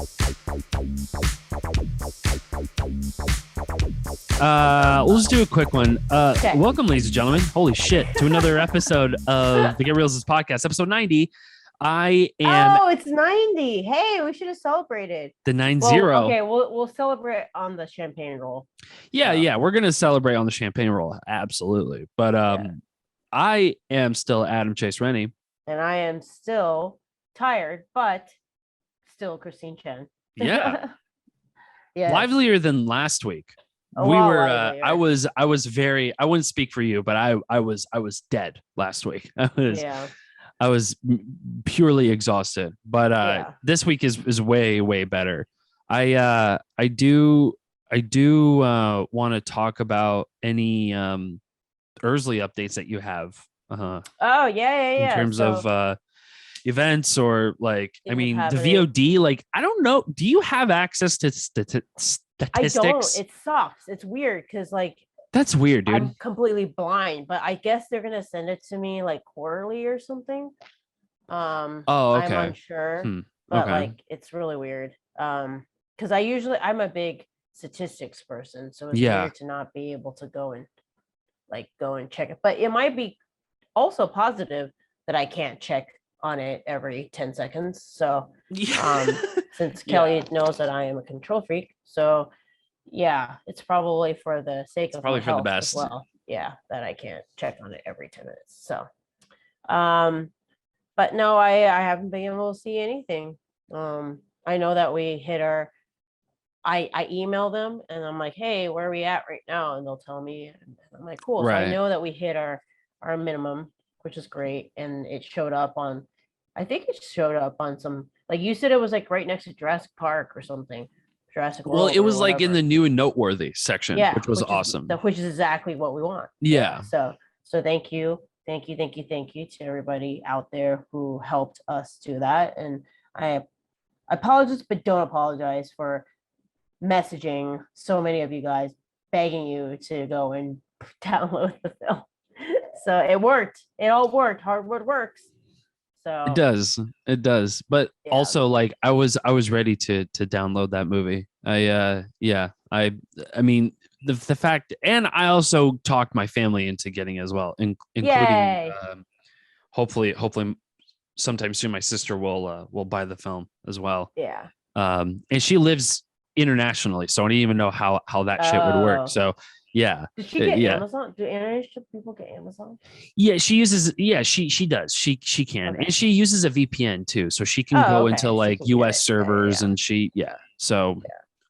We'll just do a quick one. Okay. Welcome, ladies and gentlemen. Holy shit, to another episode of the Get Reelisms Podcast, episode 90. I am it's 90. Hey, we should have celebrated. the 90. Well, okay, we'll celebrate on the champagne roll. Yeah, we're gonna celebrate on the champagne roll, absolutely. But I am still Adam Chase Rennie, and I am still tired, but still Christine Chen. Yeah. Yeah, livelier than last week. A We lot were. livelier. I was very. I wouldn't speak for you, but I was dead last week. I was purely exhausted. But this week is way better. I do want to talk about any Ursley updates that you have. Oh yeah. In terms of events or like, I mean, the happening. VOD. Like, I don't know. Do you have access to statistics? I don't. It sucks. It's weird because like That's weird, dude. I'm completely blind, but I guess they're gonna send it to me like quarterly or something. Okay. I'm unsure, but okay. like it's really weird. Because I'm a big statistics person, so it's weird to not be able to go and check it. But it might be also positive that I can't check on it every 10 seconds. So since Kelly knows that I am a control freak, so yeah, it's probably for the sake of probably my for the health best. as well. Yeah, that I can't check on it every 10 minutes. So but no, I haven't been able to see anything. I know that we hit I email them and I'm like, hey, where are we at right now? And they'll tell me, and I'm like, cool. Right. So I know that we hit our minimum, which is great. And it showed up on, I think it showed up on some, like you said, it was like right next to Jurassic Park or something. Jurassic World. Well, it was or like in whatever. the new and noteworthy section, Yeah, which was awesome. Which is exactly what we want. Yeah. So thank you to everybody out there who helped us do that. And I apologize, but don't apologize for messaging so many of you guys, begging you to go and download the film. So it worked. It all worked. Hard work works. So It does. But also, like, I was ready to download that movie. I mean, the fact, and I also talked my family into getting it as well, including hopefully sometime soon my sister will buy the film as well. Yeah. And she lives internationally, so I don't even know how that shit would work. So yeah. Did she get Amazon? Do international people get Amazon? Yeah, she uses. Yeah, she does. She can, and she uses a VPN too, so she can go into like US servers, and So,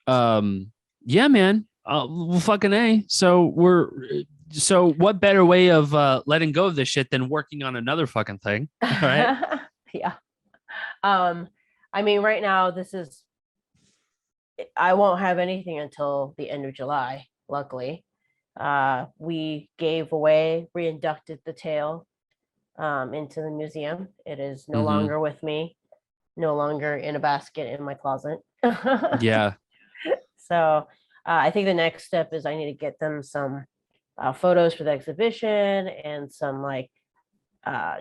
yeah, man. Well, fucking A. So what better way of letting go of this shit than working on another fucking thing, right? Yeah. I mean, right now I won't have anything until the end of July. Luckily, we reinducted the tail into the museum. It is no longer with me, no longer in a basket in my closet. Yeah. So I think the next step is I need to get them some photos for the exhibition and some like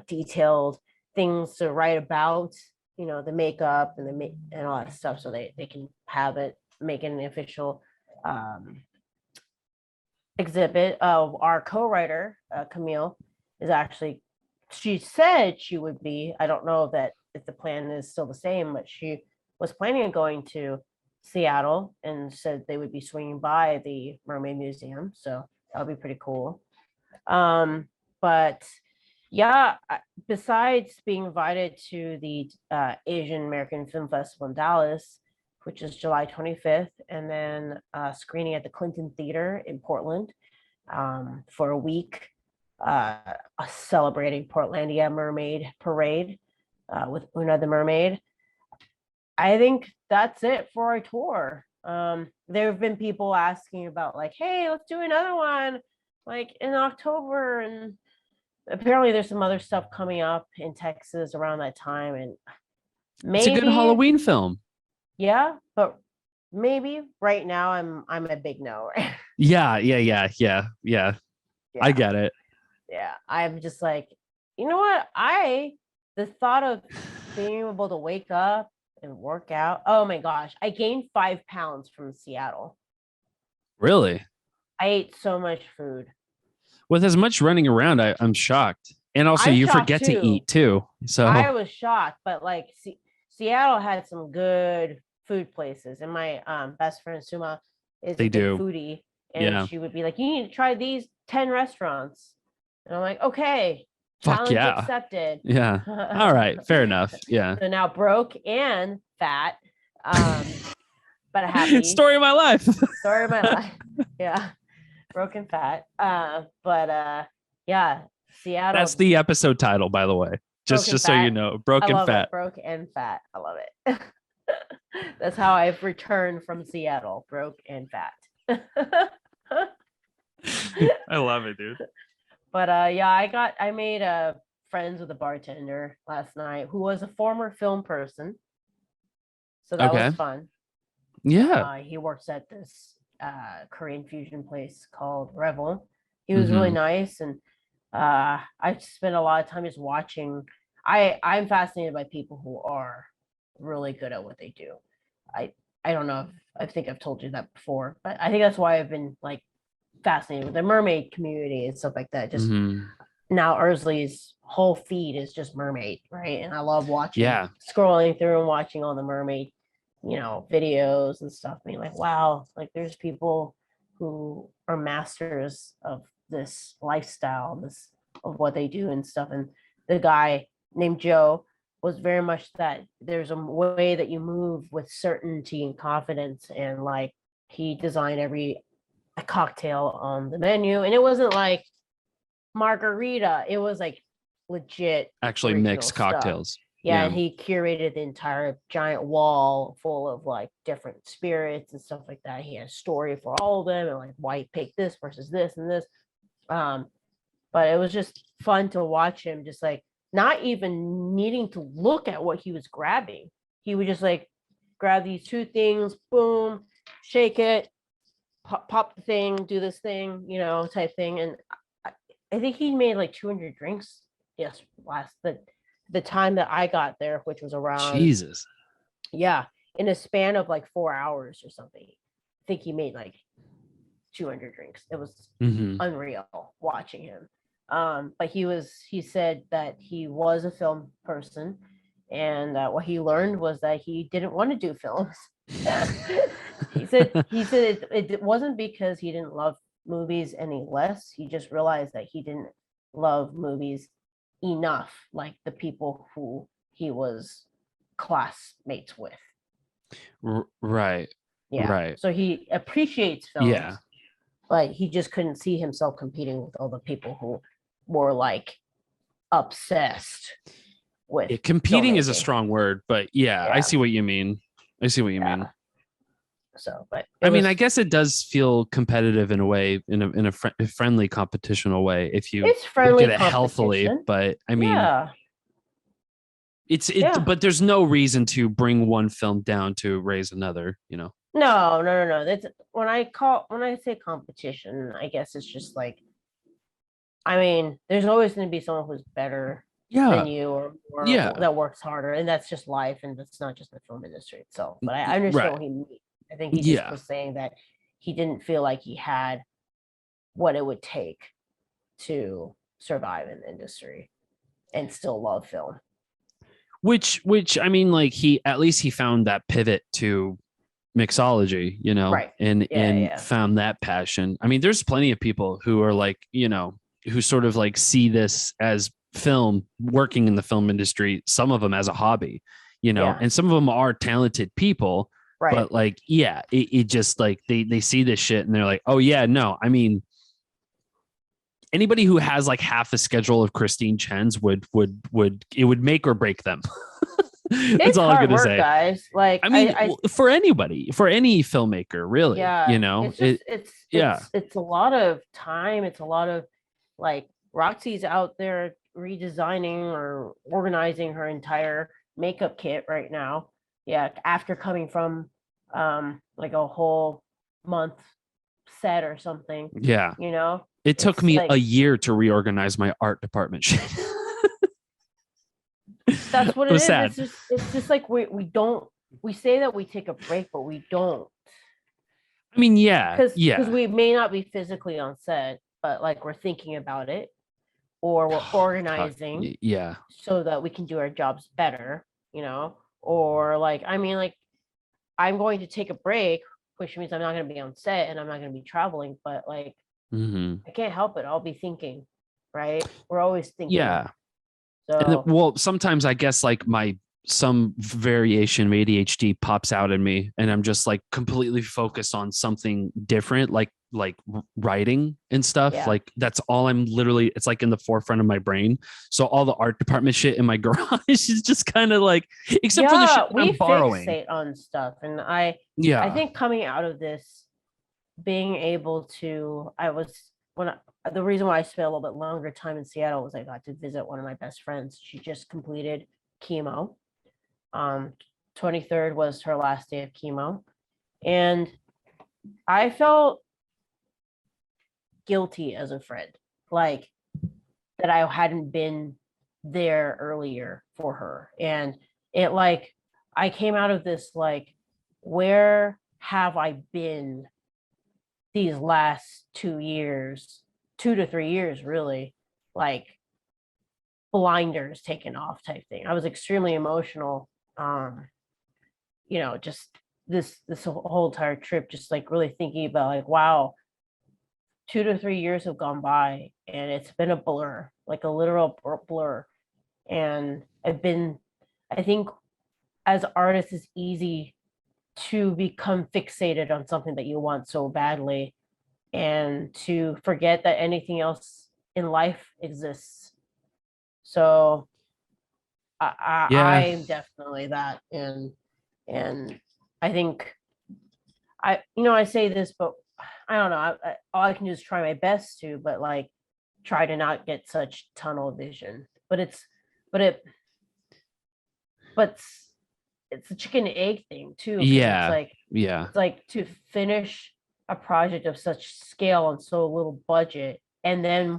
detailed things to write about, the makeup and and all that stuff, so they can have it, make it an official exhibit. Our co-writer Camille is actually, she said she would be, I don't know if the plan is still the same, but she was planning on going to Seattle and said they would be swinging by the Mermaid Museum, so that would be pretty cool. But yeah, besides being invited to the Asian American Film Festival in Dallas, which is July 25th, and then screening at the Clinton Theater in Portland for a week, celebrating Portlandia Mermaid Parade with Una the Mermaid. I think that's it for our tour. There have been people asking about like, hey, let's do another one like in October, and apparently there's some other stuff coming up in Texas around that time, and maybe it's a good Halloween film. Yeah, but maybe right now I'm a big no. Yeah. I get it. Yeah, I'm just like, you know what? The thought of being able to wake up and work out. Oh my gosh, I gained 5 pounds from Seattle. Really? I ate so much food. With as much running around, I'm shocked. And also, you forget to eat too. So I was shocked, but like Seattle had some good food places, and my best friend Suma is a big foodie, and she would be like, "You need to try these 10 restaurants," and I'm like, "Okay, challenge accepted." Yeah. All right, fair enough. Yeah. So now broke and fat, but happy. Story of my life. Story of my life. Yeah, broke and fat. Yeah, Seattle. That's the episode title, by the way. Just so you know, broke and fat. Broke and fat. I love it. That's how I've returned from Seattle, broke and fat. I love it, dude. But I made friends with a bartender last night who was a former film person. So that was fun. Yeah. He works at this Korean fusion place called Revel. He was really nice, and I spent a lot of time just watching. I'm fascinated by people who are really good at what they do. I don't know if I think I've told you that before, but I think that's why I've been like fascinated with the mermaid community and stuff like that. Just now Ursley's whole feed is just mermaid, right? And I love watching, scrolling through and watching all the mermaid, videos and stuff, being like, wow, like there's people who are masters of this lifestyle, of what they do and stuff. And the guy named Joe was very much that there's a way that you move with certainty and confidence, and like he designed every cocktail on the menu, and it wasn't like margarita, it was like legit actually mixed cocktails. Yeah, and he curated the entire giant wall full of like different spirits and stuff like that. He had a story for all of them, and like why he picked this versus this and this. But it was just fun to watch him just like not even needing to look at what he was grabbing. He would just like grab these two things, boom, shake it, pop the thing, do this thing, type thing. And I think he made like 200 drinks. Yes, the time that I got there, which was around Jesus. Yeah, in a span of like 4 hours or something. I think he made like 200 drinks. It was unreal watching him. But he said that he was a film person, and what he learned was that he didn't want to do films. he said it wasn't because he didn't love movies any less. He just realized that he didn't love movies enough like the people who he was classmates with. Right. Yeah. Right. So he appreciates films. Yeah. But he just couldn't see himself competing with all the people who were like obsessed with competing is a strong word, but I see what you mean. Mean. So, but I guess it does feel competitive in a way, in a friendly competitional way, if you look at it healthily. But I mean, but there's no reason to bring one film down to raise another. No. That's when I say competition, I guess it's just like, I mean, there's always going to be someone who's better than you or that works harder, and that's just life, and that's not just the film industry itself. But I understand what he means. I think he just was saying that he didn't feel like he had what it would take to survive in the industry and still love film. Which I mean, like he found that pivot to mixology, right. and found that passion. I mean, there's plenty of people who are like, who sort of like see this as film, working in the film industry, some of them as a hobby, and some of them are talented people. Right. But like, it just like they see this shit and they're like, oh yeah, no, I mean, anybody who has like half a schedule of Christine Chen's would make or break them. That's all I'm gonna say, guys. Like, I mean, for anybody, for any filmmaker, really, it's a lot of time. It's a lot of like Roxy's out there redesigning or organizing her entire makeup kit right now. Yeah, after coming from like a whole month set or something. Yeah. It took me a year to reorganize my art department. That's what it is. Sad. It's just like we don't we say that we take a break, but we don't. I mean, yeah, because we may not be physically on set, but like we're thinking about it, or we're organizing, so that we can do our jobs better, or like, I mean, like, I'm going to take a break, which means I'm not going to be on set and I'm not going to be traveling, but like, I can't help it. I'll be thinking, right? We're always thinking. Yeah. So, and well, sometimes I guess like some variation of ADHD pops out in me and I'm just like completely focused on something different, like writing and stuff. Yeah. Like that's all it's like in the forefront of my brain. So all the art department shit in my garage is just kind of like, except for the shit that I'm borrowing. We fixate on stuff. And I think coming out of this, being able to, the reason why I spent a little bit longer time in Seattle was I got to visit one of my best friends. She just completed chemo. 23rd was her last day of chemo. And I felt guilty as a friend, like that I hadn't been there earlier for her. And it like, I came out of this like, where have I been these last 2 to 3 years, really? Like blinders taken off type thing. I was extremely emotional. Just this whole entire trip, just like really thinking about like, wow, 2 to 3 years have gone by and it's been a blur, like a literal blur. And I think as artists, it's easy to become fixated on something that you want so badly and to forget that anything else in life exists. So I'm definitely that. And I think I say this, but I don't know. All I can do is try my best to, but like try to not get such tunnel vision. But it's a chicken and egg thing too. It's like to finish a project of such scale and so little budget, and then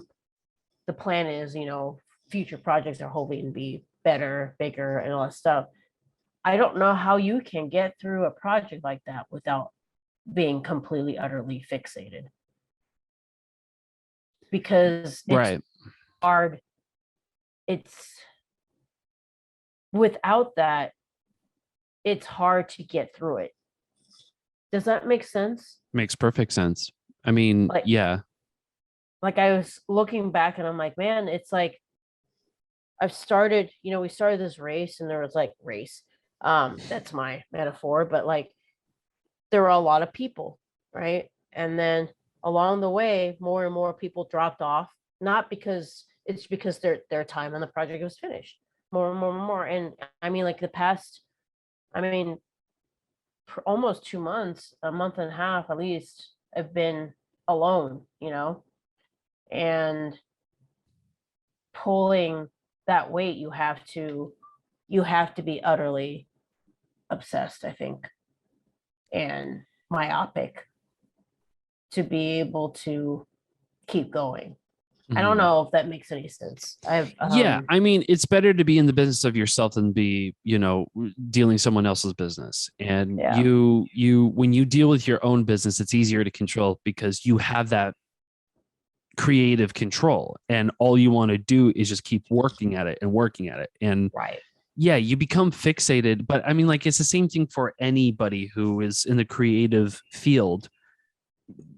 the plan is, future projects are hoping to be better, bigger, and all that stuff. I don't know how you can get through a project like that without being completely, utterly fixated. Because it's hard. Without that, it's hard to get through it. Does that make sense? Makes perfect sense. I mean, Like I was looking back and I'm like, man, it's like I've started, we started this race and there was like race. That's my metaphor, but like there were a lot of people, right? And then along the way, more and more people dropped off, not because their time on the project was finished. More and more and more. And I mean, like for almost 2 months, a month and a half at least, I've been alone, and pulling that weight, you have to be utterly obsessed, I think, and myopic to be able to keep going. I don't know if that makes any sense. I mean, it's better to be in the business of yourself than be, dealing someone else's business. And when you deal with your own business, it's easier to control because you have that creative control, and all you want to do is just keep working at it. And you become fixated. But I mean, like, it's the same thing for anybody who is in the creative field,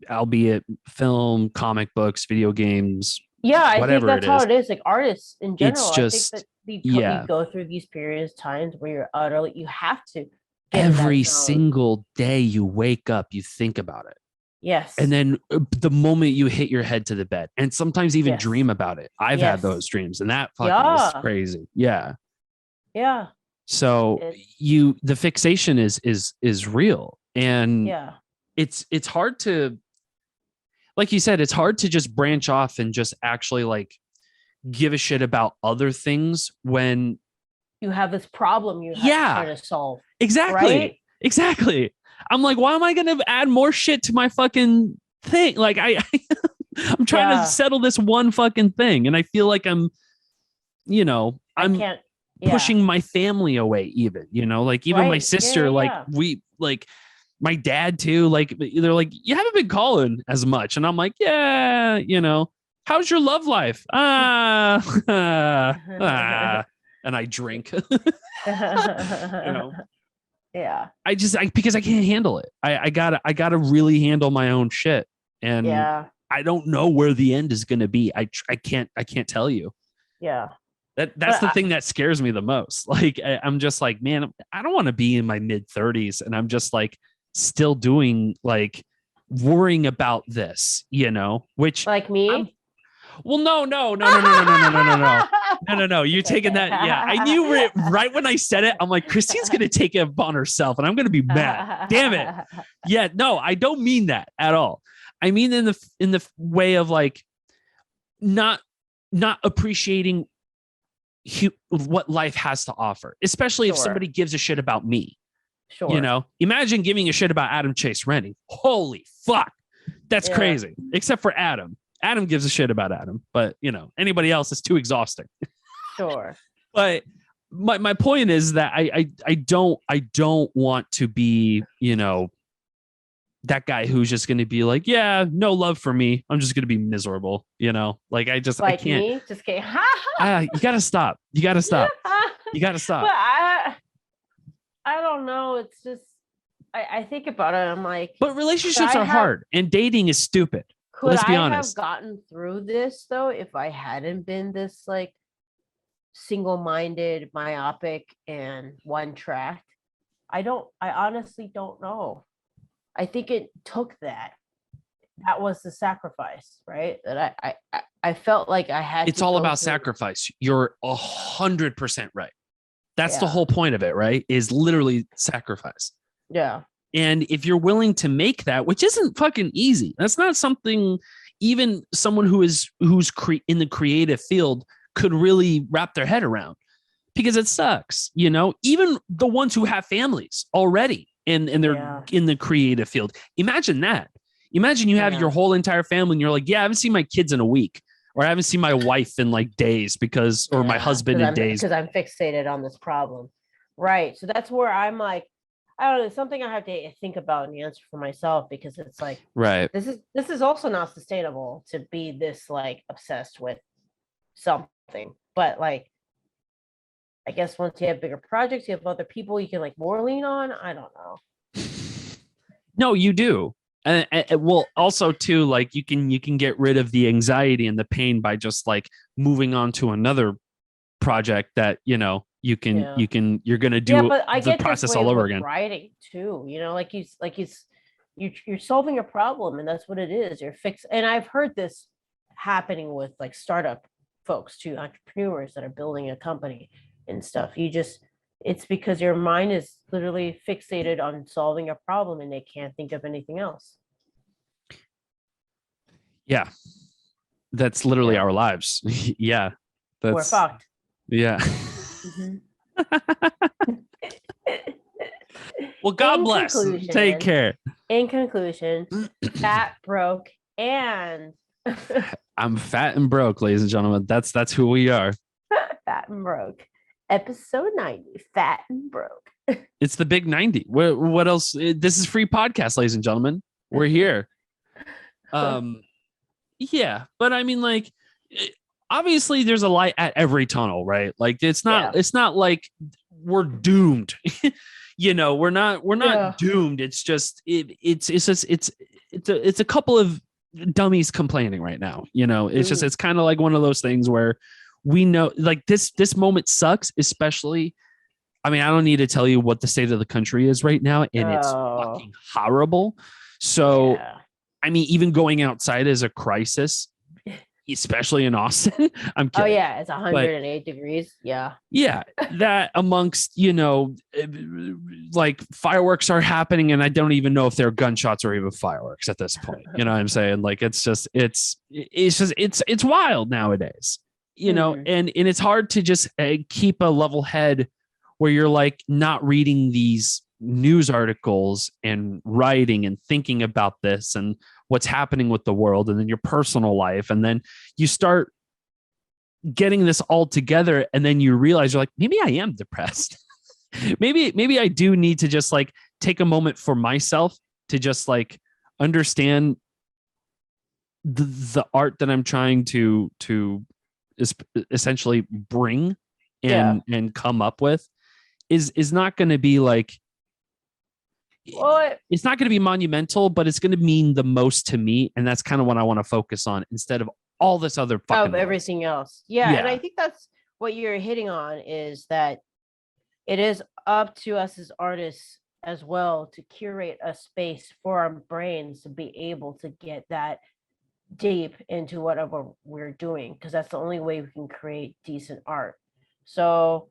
albeit film, comic books, video games. I think that's how it is. Like artists in general, it's just, I think that you go through these periods, times where you're utterly, you have to. Every single day you wake up, you think about it. Yes. And then the moment you hit your head to the bed, and sometimes even dream about it. I've had those dreams, and that fucking is crazy. Yeah. Yeah. So the fixation is real. And it's hard to, like you said, it's hard to just branch off and just actually like give a shit about other things when you have this problem you have to try to solve. Exactly. Right? Exactly. I'm like, why am I going to add more shit to my fucking thing? Like I'm trying to settle this one fucking thing. And I feel like I can't. pushing my family away, even, like even my sister, like we, like my dad too, like they're like, you haven't been calling as much. And I'm like, yeah, how's your love life? And I drink. Yeah. Because I can't handle it. I gotta really handle my own shit. And I don't know where the end is gonna be. I can't tell you. Yeah. That's the thing that scares me the most. Like I'm just like, man, I don't want to be in my mid-30s and I'm just like still doing like worrying about this, which like me. Well, no. You're taking that. Yeah, I knew it right when I said it. I'm like, Christine's going to take it upon herself and I'm going to be mad. Damn it. Yeah, no, I don't mean that at all. I mean, in the way of like, not appreciating what life has to offer, especially if somebody gives a shit about me. Sure. Imagine giving a shit about Adam Chase Rennie. Holy fuck. That's crazy. Except for Adam. Adam gives a shit about Adam, but anybody else is too exhausting. Sure. But my point is that I don't want to be, that guy who's just going to be like, yeah, no love for me. I'm just going to be miserable. Like I can't. Me? Just kidding. You got to stop. You got to stop. But I don't know. It's just, I think about it. I'm like, but relationships are hard and dating is stupid. Let's be honest. Have gotten through this though if I hadn't been this like single-minded, myopic, and one-tracked? I honestly don't know. I think it took that. That was the sacrifice, right? That I felt like I had. It's all about sacrifice. You're 100% right. That's the whole point of it, right? Is literally sacrifice. Yeah. And if you're willing to make that, which isn't fucking easy, that's not something even someone who's in the creative field could really wrap their head around, because it sucks, even the ones who have families already and they're in the creative field. Imagine that. Imagine you have your whole entire family and you're like, yeah, I haven't seen my kids in a week, or I haven't seen my wife in like days or my husband in days. Because I'm fixated on this problem. Right. So that's where I'm like, I don't know, it's something I have to think about and answer for myself, because it's like, right. This is also not sustainable to be this like obsessed with something. But like, I guess once you have bigger projects, you have other people you can like more lean on. I don't know. No, you do. And well, also too, like you can get rid of the anxiety and the pain by just like moving on to another project that, you're going to do the process all over again. Writing too, you're solving a problem and that's what it is. You're fixed. And I've heard this happening with like startup folks too, entrepreneurs that are building a company and stuff. It's because your mind is literally fixated on solving a problem and they can't think of anything else. Yeah. That's literally our lives. Yeah. We're fucked. Yeah. Mm-hmm. Well, God bless. Take care. In conclusion, fat, broke, and I'm fat and broke, ladies and gentlemen. That's who we are. Fat and broke. Episode 90. Fat and broke. It's the big 90. What else? This is free podcast, ladies and gentlemen. We're here. Yeah, but I mean, like, obviously, there's a light at every tunnel, right? Like, it's not like we're doomed. We're not doomed. It's just it's a couple of dummies complaining right now. It's kind of like one of those things where we know, like, this moment sucks, especially. I mean, I don't need to tell you what the state of the country is right now, and it's fucking horrible. So, I mean, even going outside is a crisis, especially in Austin. I'm kidding. Oh yeah, it's 108 degrees. Yeah. Yeah, that amongst, like fireworks are happening, and I don't even know if they're gunshots or even fireworks at this point. You know what I'm saying? Like, it's wild nowadays. And it's hard to just keep a level head where you're like not reading these news articles and writing and thinking about this and what's happening with the world and then your personal life. And then you start getting this all together, and then you realize you're like, maybe I am depressed. maybe I do need to just like take a moment for myself to just like understand the art that I'm trying to essentially bring and come up with is not going to be like, it's not going to be monumental, but it's going to mean the most to me. And that's kind of what I want to focus on instead of all this other fucking everything else. Yeah. And I think that's what you're hitting on, is that it is up to us as artists as well to curate a space for our brains to be able to get that deep into whatever we're doing, because that's the only way we can create decent art. So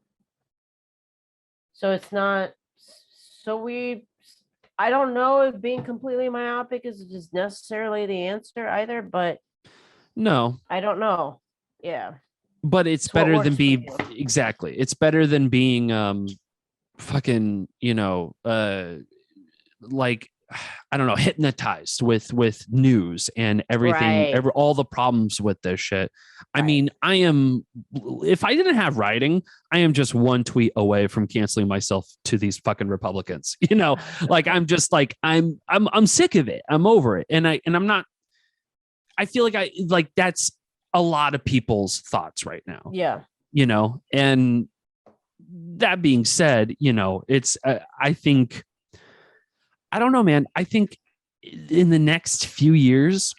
it's not, I don't know if being completely myopic is just necessarily the answer either, but no, I don't know. Yeah. But it's better than being, exactly. It's better than being fucking, like, I don't know, hypnotized with news and everything, all the problems with this shit. Right. I mean, if I didn't have writing, I am just one tweet away from canceling myself to these fucking Republicans, like, I'm just like, I'm sick of it. I'm over it. And I'm not, I feel like that's a lot of people's thoughts right now. Yeah. And that being said, it's, I think, I don't know, man. I think in the next few years,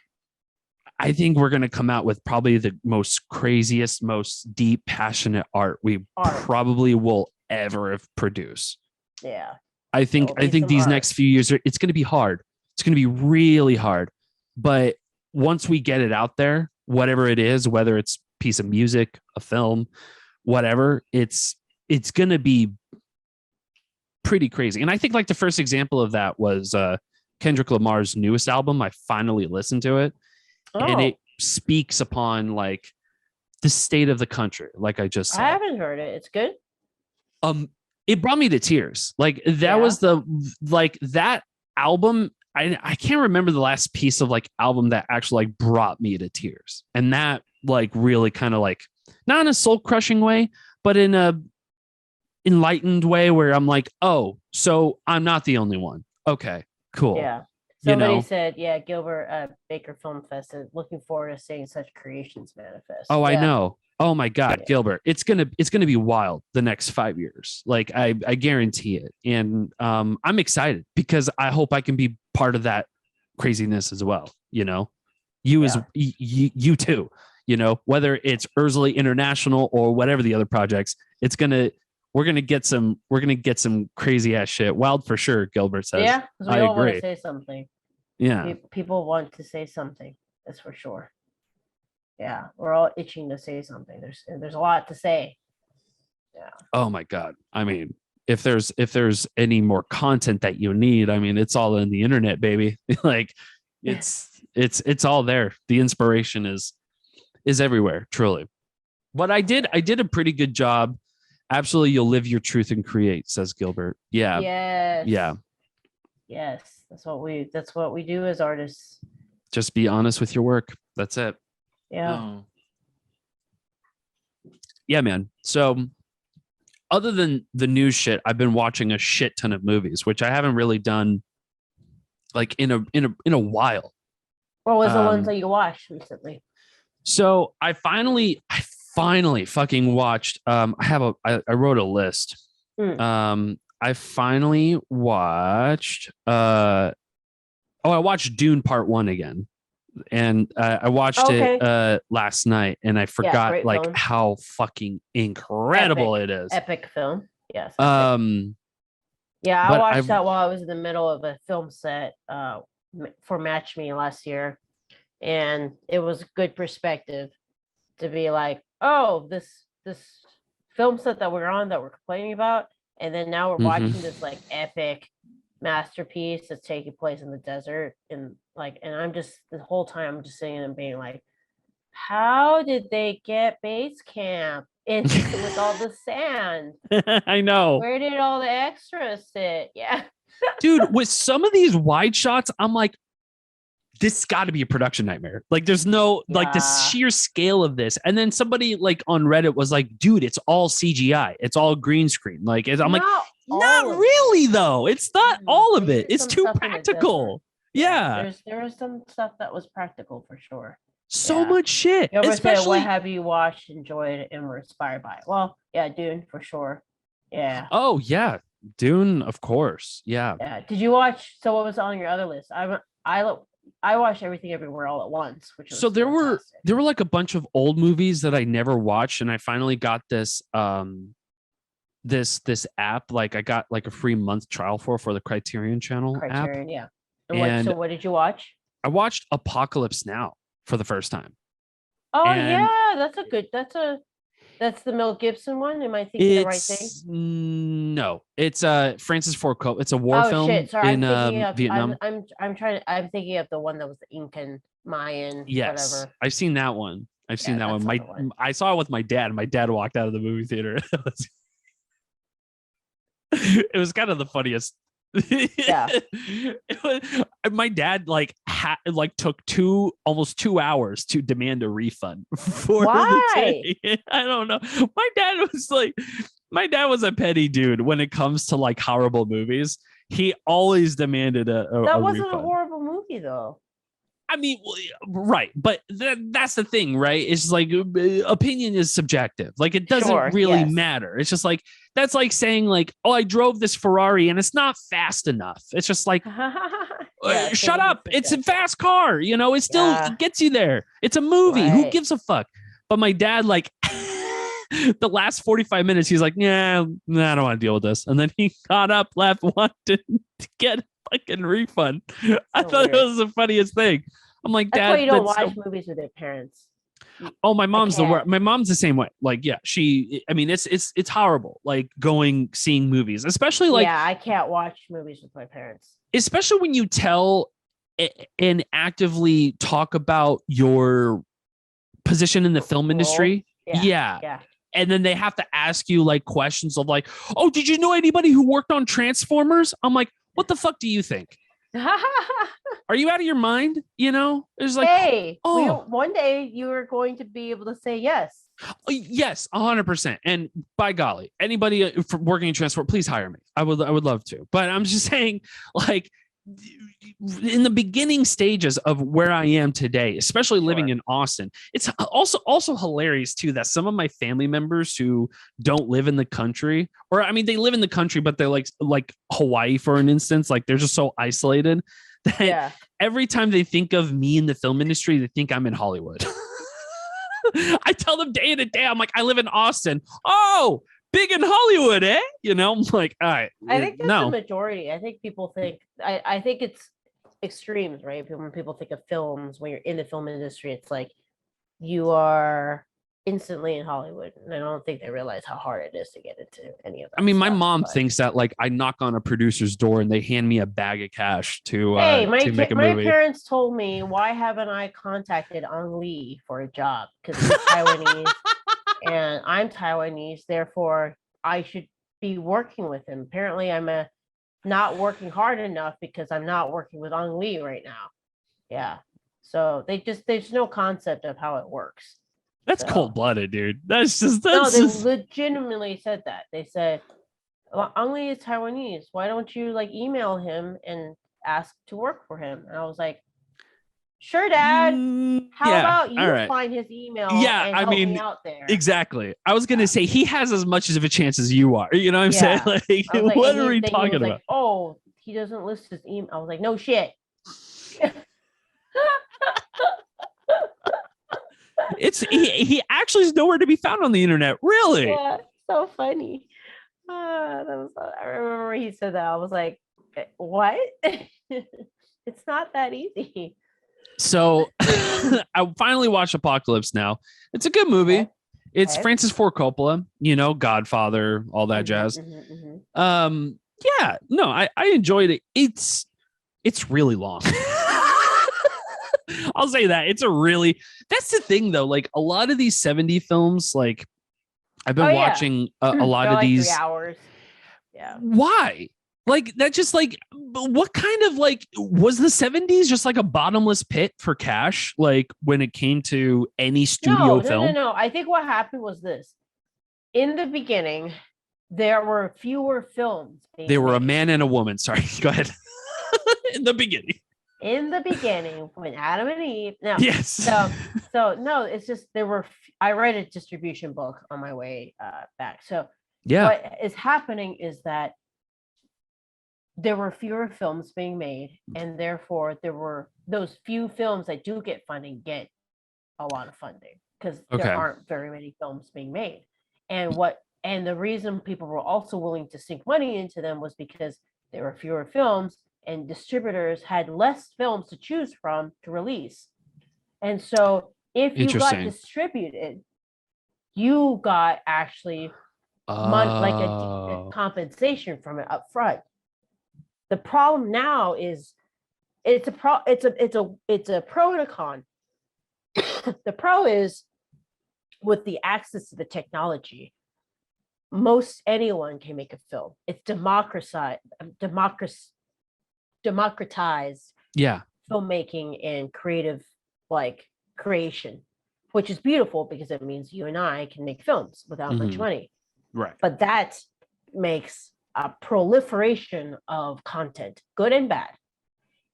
I think we're going to come out with probably the most craziest, most deep, passionate art we probably will ever produce. Yeah. I think these next few years, it's going to be hard. It's going to be really hard. But once we get it out there, whatever it is, whether it's a piece of music, a film, whatever, it's going to be pretty crazy. And I think like the first example of that was Kendrick Lamar's newest album. I finally listened to it, and it speaks upon like the state of the country. Like I just said. I haven't heard it. It's good. It brought me to tears. Like that was that album. I can't remember the last piece of like album that actually like brought me to tears. And that like really kind of like, not in a soul crushing way, but in a enlightened way where I'm like, oh, so I'm not the only one. Okay, cool. Yeah. Somebody said, Gilbert Baker Film Festival, looking forward to seeing such creations manifest. Oh, yeah. I know. Oh my God, yeah. Gilbert, it's gonna be wild the next 5 years. Like I guarantee it. And I'm excited because I hope I can be part of that craziness as well. You too, whether it's Urzly International or whatever the other projects, we're gonna get some crazy ass shit. Wild for sure, Gilbert says. Yeah, because we all want to say something. Yeah, people want to say something. That's for sure. Yeah, we're all itching to say something. There's a lot to say. Yeah. Oh my God. I mean, if there's any more content that you need, I mean, it's all in the internet, baby. Like it's all there. The inspiration is everywhere, truly. But I did a pretty good job. Absolutely, you'll live your truth and create, says Gilbert. Yeah. Yes. Yeah. Yes. That's what we do as artists. Just be honest with your work. That's it. Yeah. Oh. Yeah, man. So other than the news shit, I've been watching a shit ton of movies, which I haven't really done like in a while. What was the ones that you watched recently? So I finally fucking watched. I wrote a list. I finally watched. I watched Dune Part 1 again, and I watched it last night, and I forgot like film. How fucking incredible it is. Epic film. Yes. I watched that while I was in the middle of a film set for Match Me last year, and it was good perspective to be like, oh, this film set that we're on that we're complaining about, and then now we're watching this like epic masterpiece that's taking place in the desert, and I'm just the whole time I'm just sitting and being like, how did they get base camp with all the sand? I know. Where did all the extras sit? Yeah. Dude, with some of these wide shots, I'm like, this got to be a production nightmare. Like there's no like the sheer scale of this. And then somebody like on Reddit was like, dude, it's all CGI. It's all green screen. Like I'm like, not really though. It's not all of it. It's too practical. Yeah. There was some stuff that was practical for sure. So much shit. You ever say, what have you watched, enjoyed, and were inspired by? Well, yeah, Dune for sure. Yeah. Oh yeah. Dune, of course. Yeah. Yeah. Did you watch? So what was on your other list? I watched Everything Everywhere All at Once, which was so there were like a bunch of old movies that I never watched, and I finally got this this app. Like I got like a free month trial for the Criterion Channel app. Yeah. And what did you watch? I watched Apocalypse Now for the first time. Oh yeah, that's the Mel Gibson one. Am I thinking the right thing? No, it's Francis Ford Coppola. It's a war film in Vietnam. I'm thinking of the one that was the Incan Mayan. Yes, whatever. I've seen that one. I've seen that one. I saw it with my dad. My dad walked out of the movie theater. It was kind of the funniest. Yeah. My dad took almost 2 hours to demand a refund for the ticket. I don't know. My dad was a petty dude when it comes to like horrible movies. He always demanded a that wasn't refund. A horrible movie though. I mean, right, but that's the thing, right? It's like opinion is subjective. Like it doesn't really matter. It's just like that's like saying like, oh, I drove this Ferrari and it's not fast enough. It's just like, shut up. It's a fast car. You know, it still gets you there. It's a movie. Right. Who gives a fuck? But my dad, like the last 45 minutes, he's like, I don't want to deal with this. And then he got up, left, wanted to get a fucking refund. I thought it was the funniest thing. I'm like, Dad, that's why you don't watch movies with your parents. Oh, my mom's the same way. Like, yeah, it's horrible. Like seeing movies, especially like, I can't watch movies with my parents, especially when you tell and actively talk about your position in the film industry. Yeah. And then they have to ask you like questions of like, oh, did you know anybody who worked on Transformers? I'm like, what the fuck do you think? Are you out of your mind? You know, it's like, hey, one day you are going to be able to say yes. Yes, 100%. And by golly, anybody working in transport, please hire me. I would love to. But I'm just saying, like, in the beginning stages of where I am today, especially living in Austin, it's also hilarious too that some of my family members who don't live in the country, or I mean they live in the country but they're like Hawaii for an instance, like they're just so isolated that every time they think of me in the film industry they think I'm in Hollywood. I tell them day in and day, I'm like, I live in Austin. Oh, big in Hollywood, eh? You know, I'm like, all right. I think that's the majority. I think people think, I think it's extremes, right? When people think of films, when you're in the film industry, it's like you are instantly in Hollywood. And I don't think they realize how hard it is to get into any of that. I mean, my mom thinks that like I knock on a producer's door and they hand me a bag of cash to make a movie. My parents told me, why haven't I contacted Ang Lee for a job? Because he's Taiwanese. And I'm Taiwanese, therefore I should be working with him. Apparently, I'm not working hard enough because I'm not working with Ang Lee right now. Yeah. So there's no concept of how it works. That's cold-blooded, dude. They legitimately said that. They said, well, Ang Lee is Taiwanese. Why don't you like email him and ask to work for him? And I was like, sure, Dad. How about you find his email? And help me out there. Exactly. I was gonna say he has as much of a chance as you are. You know what I'm saying? Like, what are we talking about? Like, oh, he doesn't list his email. I was like, no shit. He actually is nowhere to be found on the internet. Really? Yeah, so funny. I remember he said that. I was like, what? It's not that easy. So I finally watched Apocalypse Now. It's a good movie. Okay. It's Francis Ford Coppola, you know, Godfather, all that jazz. Yeah, no, I enjoyed it. It's really long. I'll say that. That's the thing though. Like a lot of these 70 films, like I've been watching a lot of these 3 hours. Yeah. Why? Like that just like what kind of like was the 70s just like a bottomless pit for cash like when it came to any studio film? No. I think what happened was this. In the beginning, there were fewer films being They were made. a man and a woman. Sorry, go ahead. In the beginning. In the beginning, when Adam and Eve. No. Yes. So no, it's just I read a distribution book on my way back. So yeah, what is happening is that there were fewer films being made, and therefore there were those few films that do get funding get a lot of funding because there aren't very many films being made. And the reason people were also willing to sink money into them was because there were fewer films and distributors had less films to choose from to release. And so if you got distributed, you got actually like a compensation from it up front. The problem now is it's a pro and a con. The pro is with the access to the technology, most anyone can make a film. It's democratized filmmaking and creative like creation, which is beautiful because it means you and I can make films without much money. Right. But that makes a proliferation of content, good and bad.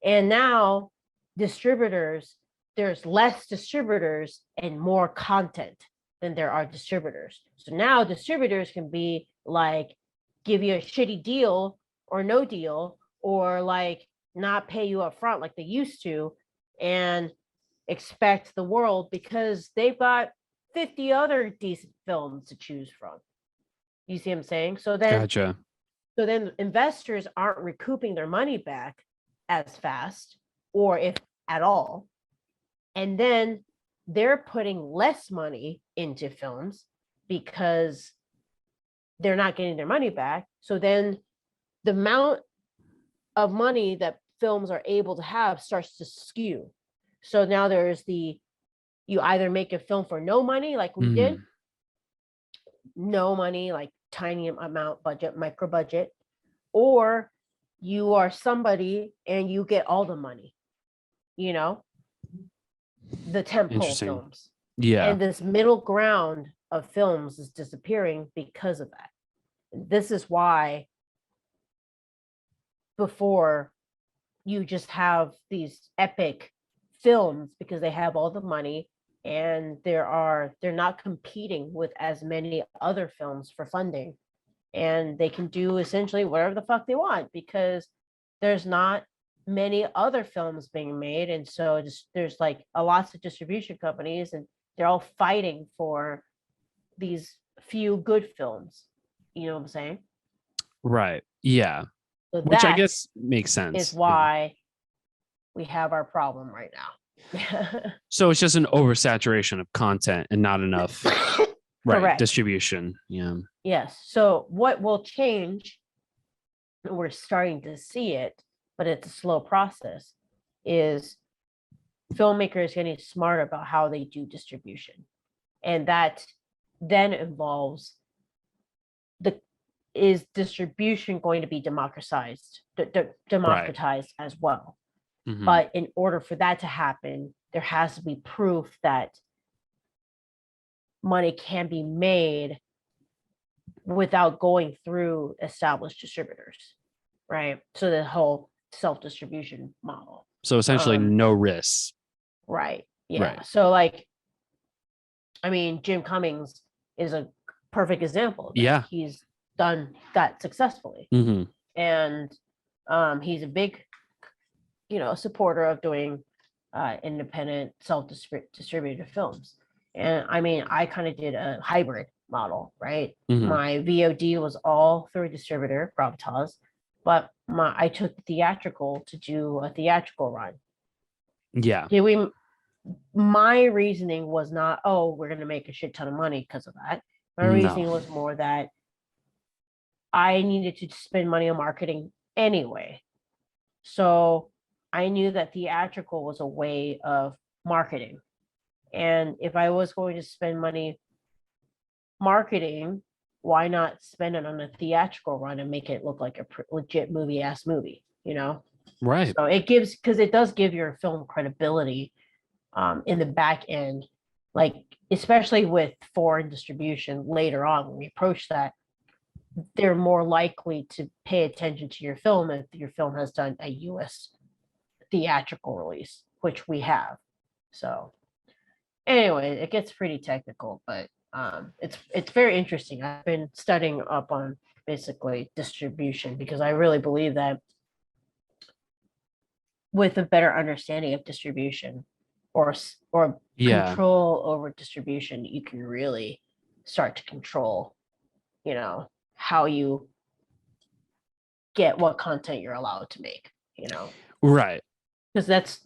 And now there's less distributors and more content than there are distributors. So now distributors can be like, give you a shitty deal or no deal, or like not pay you up front like they used to, and expect the world because they've got 50 other decent films to choose from. You see what I'm saying? So then investors aren't recouping their money back as fast, or if at all. And then they're putting less money into films because they're not getting their money back. So then the amount of money that films are able to have starts to skew. So now there's you either make a film for no money, like we did, no money, like tiny amount budget, micro budget, or you are somebody and you get all the money, the tentpole films. Yeah. And this middle ground of films is disappearing because of that. This is why before you just have these epic films because they have all the money and they're not competing with as many other films for funding, and they can do essentially whatever the fuck they want because there's not many other films being made. And so there's like lots of distribution companies and they're all fighting for these few good films. You know what I'm saying? Right. Yeah. So which I guess makes sense. Is why we have our problem right now. So it's just an oversaturation of content and not enough distribution. Yeah. Yes. So what will change, we're starting to see it, but it's a slow process, is filmmakers getting smart about how they do distribution. And that then involves is distribution going to be democratized as well? Mm-hmm. But in order for that to happen, there has to be proof that money can be made without going through established distributors, right? So the whole self-distribution model. So essentially no risks. Right. Yeah. Right. So like, I mean, Jim Cummings is a perfect example. Yeah. He's done that successfully. Mm-hmm. And he's a big, supporter of doing independent self-distributed films. And I mean, I kind of did a hybrid model, right? Mm-hmm. My VOD was all through a distributor, Gravitas, but I took the theatrical to do a theatrical run. Yeah. My reasoning was not, we're going to make a shit ton of money because of that. My reasoning was more that I needed to spend money on marketing anyway. So I knew that theatrical was a way of marketing. And if I was going to spend money marketing, why not spend it on a theatrical run and make it look like a legit movie, you know? Right. So it gives, because it does give your film credibility in the back end, like especially with foreign distribution later on when we approach that, they're more likely to pay attention to your film if your film has done a US theatrical release, which we have. So anyway, it gets pretty technical, but it's very interesting. I've been studying up on basically distribution because I really believe that with a better understanding of distribution or control over distribution, you can really start to control, you know, how you get what content you're allowed to make, you know. Right. Because that's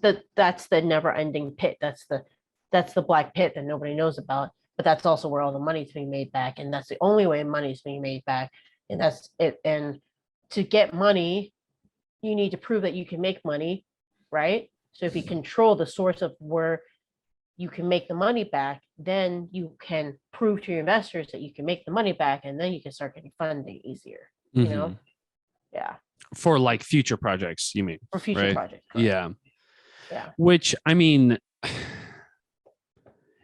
the never ending pit. That's the black pit that nobody knows about, but that's also where all the money's being made back, and that's the only way money's being made back, and that's it. And to get money, you need to prove that you can make money, right? So if you control the source of where you can make the money back, then you can prove to your investors that you can make the money back, and then you can start getting funding easier, you know? Yeah. For like future projects, you mean? For future projects. Correct. Yeah. Yeah. Which, I mean,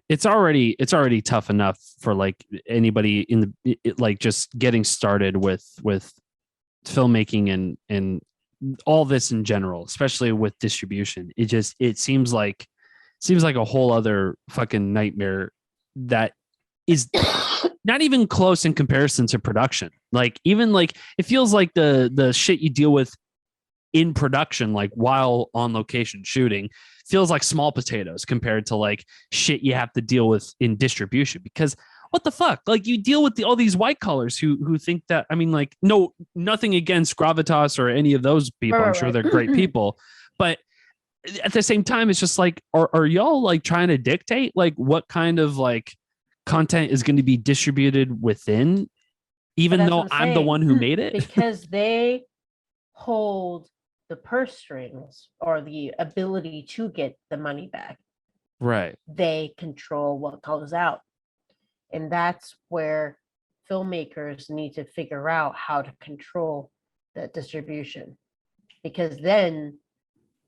it's already tough enough for like anybody in the like just getting started with filmmaking and all this in general, especially with distribution. It seems like a whole other fucking nightmare that is not even close in comparison to production. Like even like it feels like the shit you deal with in production, like while on location shooting, feels like small potatoes compared to like shit you have to deal with in distribution. Because what the fuck? Like you deal with all these white collars who think that, I mean, like, no, nothing against Gravitas or any of those people. I'm sure they're great people, but at the same time, it's just like, are y'all like trying to dictate like what kind of like content is going to be distributed within, even though I'm the one who made it? Because they hold the purse strings or the ability to get the money back. Right. They control what comes out. And that's where filmmakers need to figure out how to control that distribution. Because then,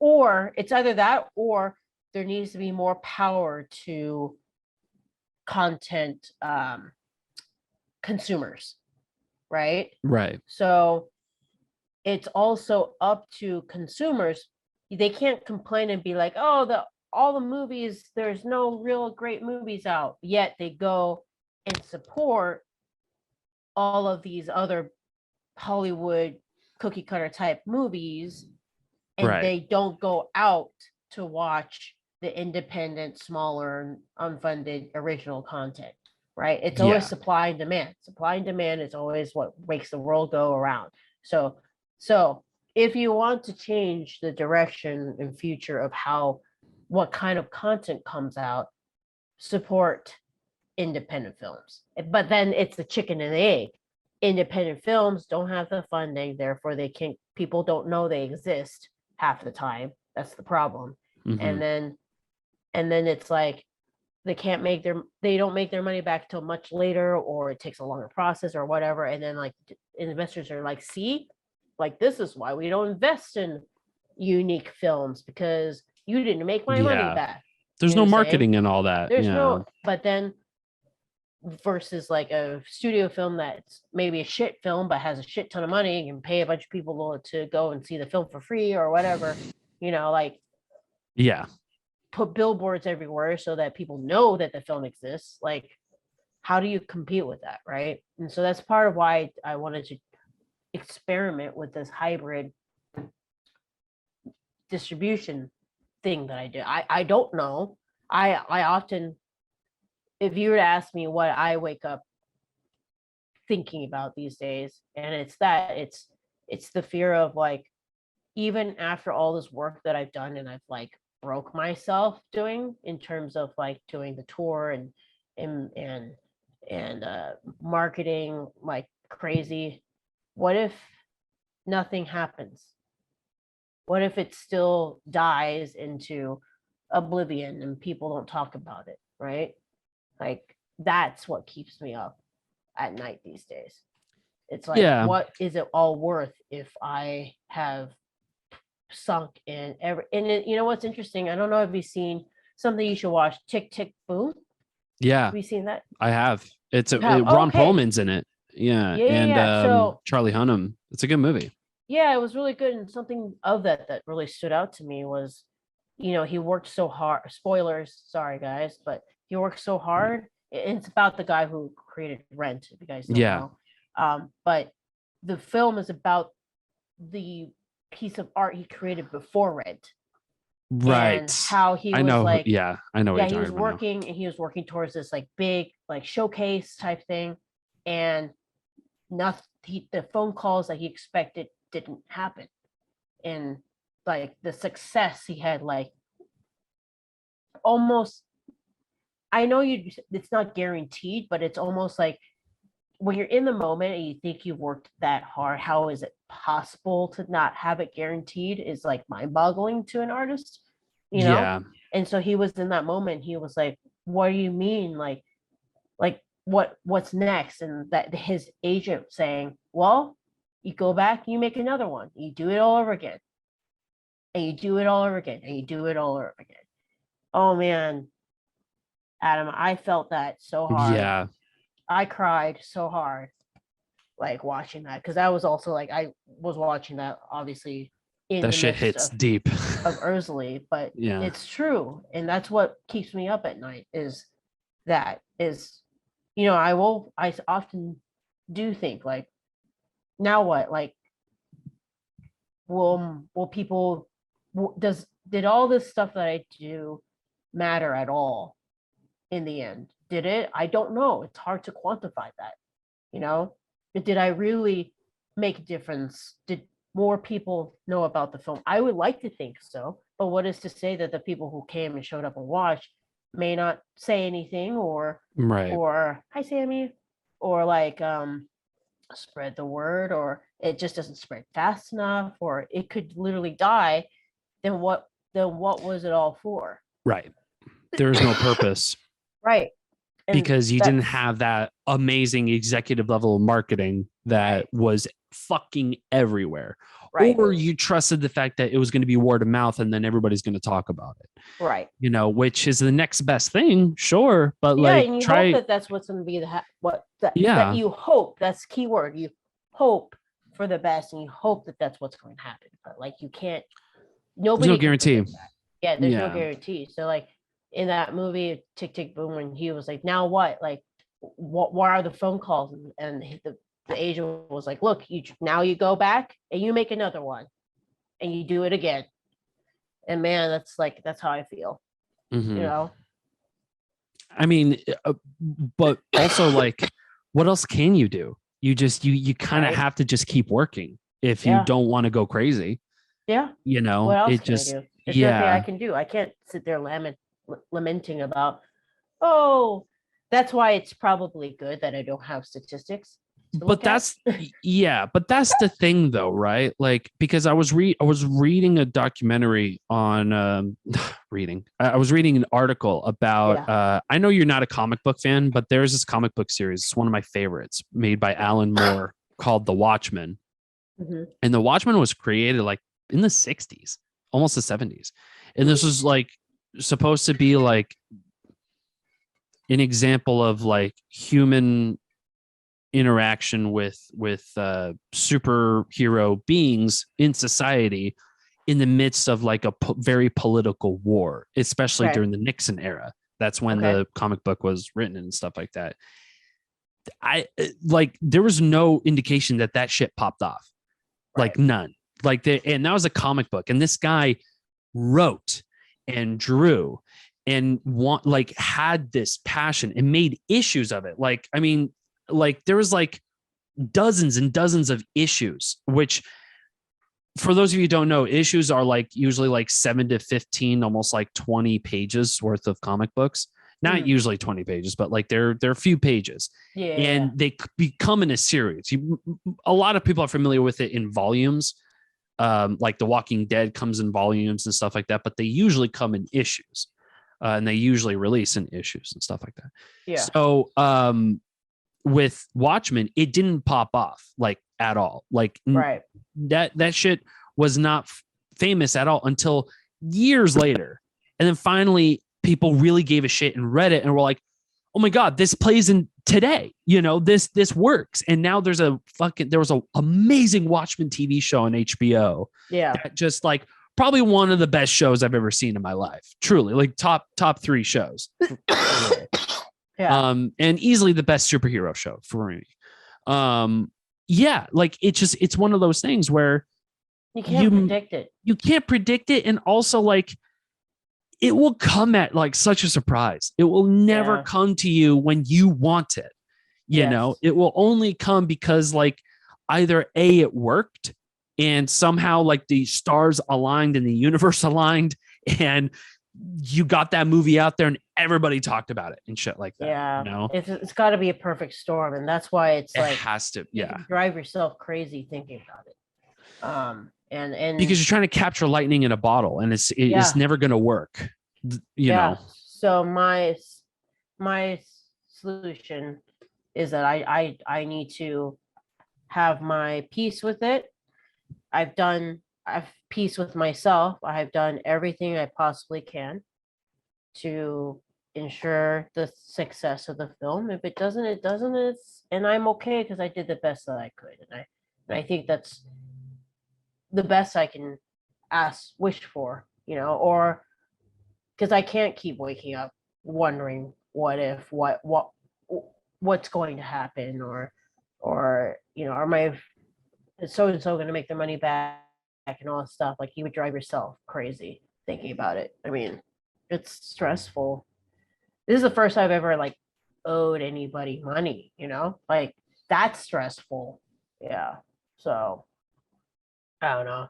or it's either that or there needs to be more power to content consumers, right? Right. So it's also up to consumers. They can't complain and be like, oh, all the movies, there's no real great movies out, yet they go and support all of these other Hollywood cookie cutter type movies, and they don't go out to watch the independent, smaller, unfunded original content, right? It's always supply and demand. Supply and demand is always what makes the world go around. So if you want to change the direction and future of what kind of content comes out, support independent films. But then it's the chicken and the egg. Independent films don't have the funding, therefore people don't know they exist half the time. That's the problem. And then it's like they don't make their money back till much later, or it takes a longer process or whatever. And then like investors are like, see, like this is why we don't invest in unique films, because you didn't make my money back. There's no marketing and all that. There's no, but then versus like a studio film that's maybe a shit film but has a shit ton of money and can pay a bunch of people to go and see the film for free or whatever, like put billboards everywhere so that people know that the film exists. Like, how do you compete with that, right? And so that's part of why I wanted to experiment with this hybrid distribution thing that I do. I don't know. I often, if you were to ask me what I wake up thinking about these days, and it's the fear of like, even after all this work that I've done and I've like broke myself doing in terms of like doing the tour and marketing like crazy, what if nothing happens? What if it still dies into oblivion and people don't talk about it, right? Like, that's what keeps me up. at night these days. It's like, what is it all worth if I have sunk in every? And you know what's interesting? I don't know if you've seen something you should watch. Tick Tick Boom. Yeah, have you seen that? I have. Ron Perlman's in it. Yeah, So Charlie Hunnam. It's a good movie. Yeah, it was really good, and something of that really stood out to me was, he worked so hard. Spoilers, sorry guys, but he worked so hard. It's about the guy who created Rent, if you guys don't know. But the film is about the piece of art he created before Rent. Right. And how he was like, I know. Yeah, he was working and he was working towards this like big like showcase type thing, and the phone calls that he expected didn't happen, and like the success he had, like almost, I know it's not guaranteed, but it's almost like when you're in the moment and you think you've worked that hard, how is it possible to not have it guaranteed is like mind-boggling to an artist, And so he was in that moment. He was like, what do you mean? Like what's next? And that his agent saying, well, you go back, you make another one, you do it all over again, and you do it all over again, and you do it all over again. Oh man, Adam, I felt that so hard. Yeah. I cried so hard, like watching that, because I was also like, I was watching that obviously in that shit hits deep of Ursula, but it's true, and that's what keeps me up at night. I often do think like, now what? Like, will people? Did all this stuff that I do matter at all in the end? Did it? I don't know. It's hard to quantify that, But did I really make a difference? Did more people know about the film? I would like to think so, but what is to say that the people who came and showed up and watched may not say anything, or hi Sammy, or like spread the word, or it just doesn't spread fast enough, or it could literally die, then what was it all for? Right. There's no purpose. Right. And because you didn't have that amazing executive level of marketing that was fucking everywhere. Right. Or you trusted the fact that it was going to be word of mouth and then everybody's going to talk about it. Right. Which is the next best thing. Sure. But and you hope that that's what's going to be that you hope, that's key word. You hope for the best, and you hope that that's what's going to happen. But like, you can't, nobody. There's no guarantee. Yeah. There's no guarantee. So like in that movie, Tick Tick Boom, when he was like, now what? Like, what are the phone calls? And the agent was like, look, now you go back and you make another one and you do it again. And man, that's how I feel, I mean, but also like, what else can you do? You just, you kind of have to just keep working if you don't want to go crazy. Yeah. What else can I do? There's nothing I can do. I can't sit there lamenting about, that's why it's probably good that I don't have statistics. But that's the thing though, right? Like, because I was reading a documentary on I was reading an article about I know you're not a comic book fan, but there's this comic book series, it's one of my favorites, made by Alan Moore, called The Watchmen. And The Watchmen was created like in the 60s, almost the 70s. And this was like supposed to be like an example of like human interaction with superhero beings in society in the midst of like a very political war, especially during the Nixon era. That's when the comic book was written and stuff like that. There was no indication that shit popped off, like none. And that was a comic book, and this guy wrote and drew and had this passion and made issues of it. Like, I mean, like there was like dozens and dozens of issues, which for those of you who don't know, issues are like usually like 7 to 15, almost like 20 pages worth of comic books. Not usually 20 pages, but like they're a few pages, and they become in a series. A lot of people are familiar with it in volumes. Like The Walking Dead comes in volumes and stuff like that, but they usually come in issues, and they usually release in issues and stuff like that. Yeah. So, with Watchmen, it didn't pop off like at all. Like that shit was not famous at all until years later. And then finally people really gave a shit and read it and were like, oh my God, this plays in today, this works. And now there was a amazing Watchmen TV show on HBO. Yeah. That just like probably one of the best shows I've ever seen in my life. Truly, like top 3 shows. Yeah. And easily the best superhero show for me. Yeah, like it's one of those things where you can't predict it. You can't predict it. And also like it will come at like such a surprise. It will never come to you when you want it. You know, it will only come because like either A, it worked and somehow like the stars aligned and the universe aligned and you got that movie out there and everybody talked about it and shit like that. Yeah. You know? It's got to be a perfect storm. And that's why it has to, you drive yourself crazy thinking about it. And because you're trying to capture lightning in a bottle and it's never going to work, you know? So my solution is that I need to have my peace with it. I've peace with myself. I have done everything I possibly can to ensure the success of the film. If it doesn't, it doesn't. And I'm okay because I did the best that I could. And I think that's the best I can wish for, or because I can't keep waking up wondering what if, what's going to happen, or are my so-and-so going to make their money back and all that stuff. Like, you would drive yourself crazy thinking about it. I mean, it's stressful. This is the first I've ever like owed anybody money, like that's stressful. Yeah. So I don't know.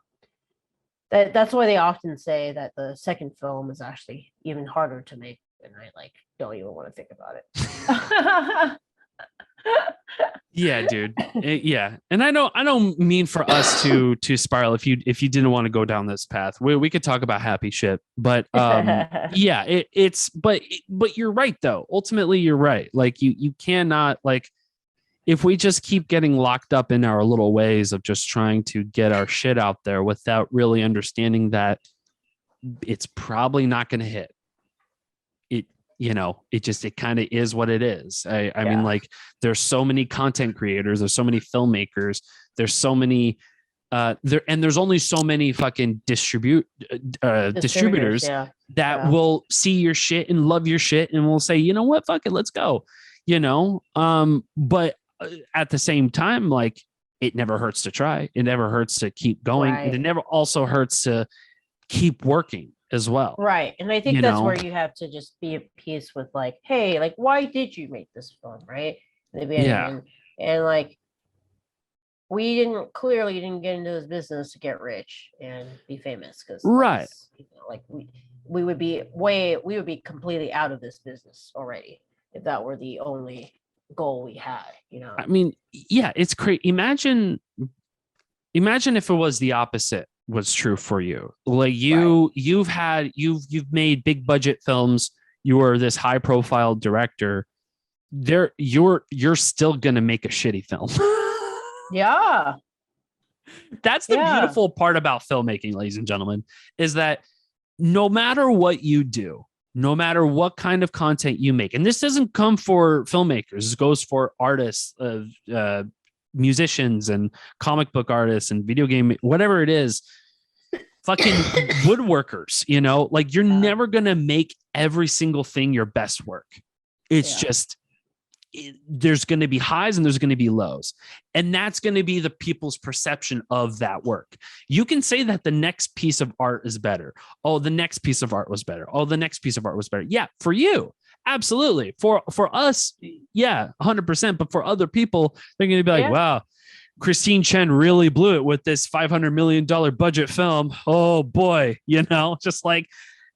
That's why they often say that the second film is actually even harder to make, and I like don't even want to think about it. Yeah, dude. Yeah. And I don't mean for us to spiral if you didn't want to go down this path. We could talk about happy shit, but yeah, but you're right though. Ultimately you're right. Like you cannot, like, if we just keep getting locked up in our little ways of just trying to get our shit out there without really understanding that it's probably not going to hit. It kind of is what it is. I mean, like, there's so many content creators, there's so many filmmakers, there's so many there's only so many fucking distributors that will see your shit and love your shit and will say, you know what, fuck it, let's go. But at the same time, like, it never hurts to try. It never hurts to keep going. Right. And it never also hurts to keep working as well. Right. And I think that's where you have to just be at peace with, like, hey, like, why did you make this film? Right. And like, we didn't get into this business to get rich and be famous, because like we would be completely out of this business already if that were the only goal we had. I mean, yeah, it's crazy. Imagine if it was the opposite was true for you. Like you've made big budget films. You are this high profile director. You're still gonna make a shitty film. Yeah. That's the beautiful part about filmmaking, ladies and gentlemen, is that no matter what you do, no matter what kind of content you make, and this doesn't come for filmmakers, this goes for artists, musicians and comic book artists and video game, whatever it is, fucking woodworkers, like, you're never going to make every single thing your best work. It's just, there's going to be highs and there's going to be lows. And that's going to be the people's perception of that work. You can say that the next piece of art is better. Oh, the next piece of art was better. Oh, the next piece of art was better. Yeah, for you. Absolutely. For us, yeah, 100%. But for other people, they're going to be like, wow, Christine Chen really blew it with this $500 million budget film. Oh boy, just like,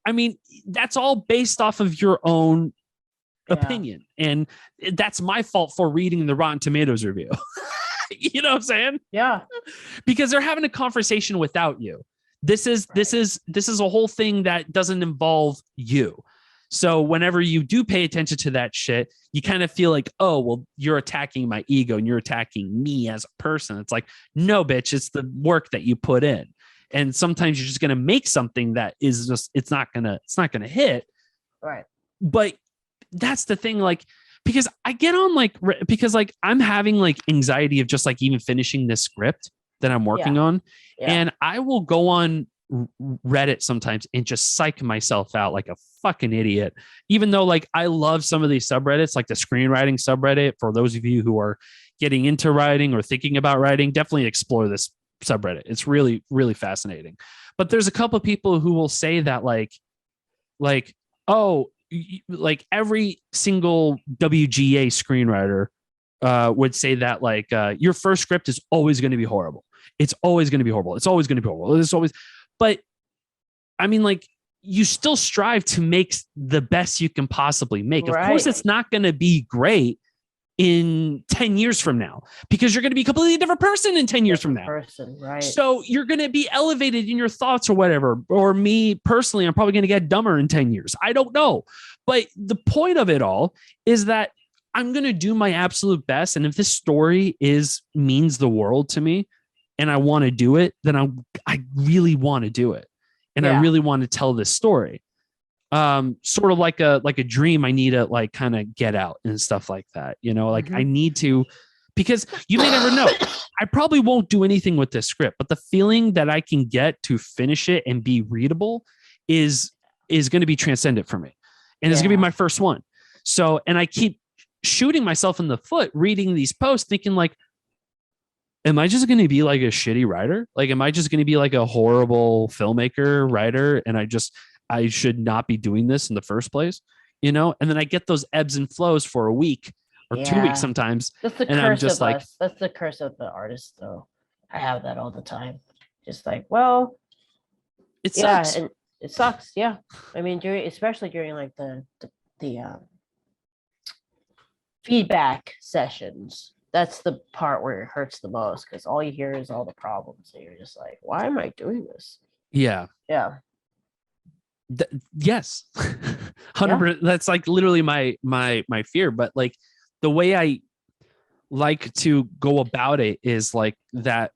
I mean, that's all based off of your own opinion. And that's my fault for reading the Rotten Tomatoes review. You know what I'm saying? Yeah. Because they're having a conversation without you. This is a whole thing that doesn't involve you. So whenever you do pay attention to that shit, you kind of feel like, oh, well, you're attacking my ego and you're attacking me as a person. It's like, no, bitch, it's the work that you put in. And sometimes you're just going to make something that is just, it's not going to hit. Right. But that's the thing, like, because I get on because I'm having like anxiety of just like even finishing this script that I'm working on. Yeah. And I will go on Reddit sometimes and just psych myself out like a fucking idiot, even though like I love some of these subreddits, like the screenwriting subreddit. For those of you who are getting into writing or thinking about writing, definitely explore this subreddit. It's really, really fascinating. But there's a couple of people who will say that like, oh, like every single WGA screenwriter would say that like your first script is always going to be horrible. It's always going to be horrible. It's always going to be horrible. It's always, but I mean, like you still strive to make the best you can possibly make. Right. Of course, it's not going to be great in 10 years from now, because you're going to be a completely different person in 10 years from now. Right. So you're going to be elevated in your thoughts or whatever. Or me personally, I'm probably going to get dumber in 10 years. I don't know. But the point of it all is that I'm going to do my absolute best. And if this story means the world to me and I want to do it, then I really want to do it. And I really want to tell this story. Sort of like a dream I need to like kind of get out and stuff like that, you know, like I need to, because you may never know. I probably won't do anything with this script, but the feeling that I can get to finish it and be readable is going to be transcendent for me. And it's going to be my first one. So, and I keep shooting myself in the foot, reading these posts, thinking like, am I just going to be like a shitty writer? Like, am I just going to be like a horrible filmmaker writer? And I should not be doing this in the first place, you know? And then I get those ebbs and flows for a week or 2 weeks sometimes. That's the curse of us. That's the curse of the artist, though. I have that all the time. Just like, well, it sucks. And it sucks. Yeah. I mean, especially during like the feedback sessions, that's the part where it hurts the most, because all you hear is all the problems. So you're just like, why am I doing this? Yeah. Yeah. Yes. 100%. That's like literally my fear. But like the way I like to go about it is like that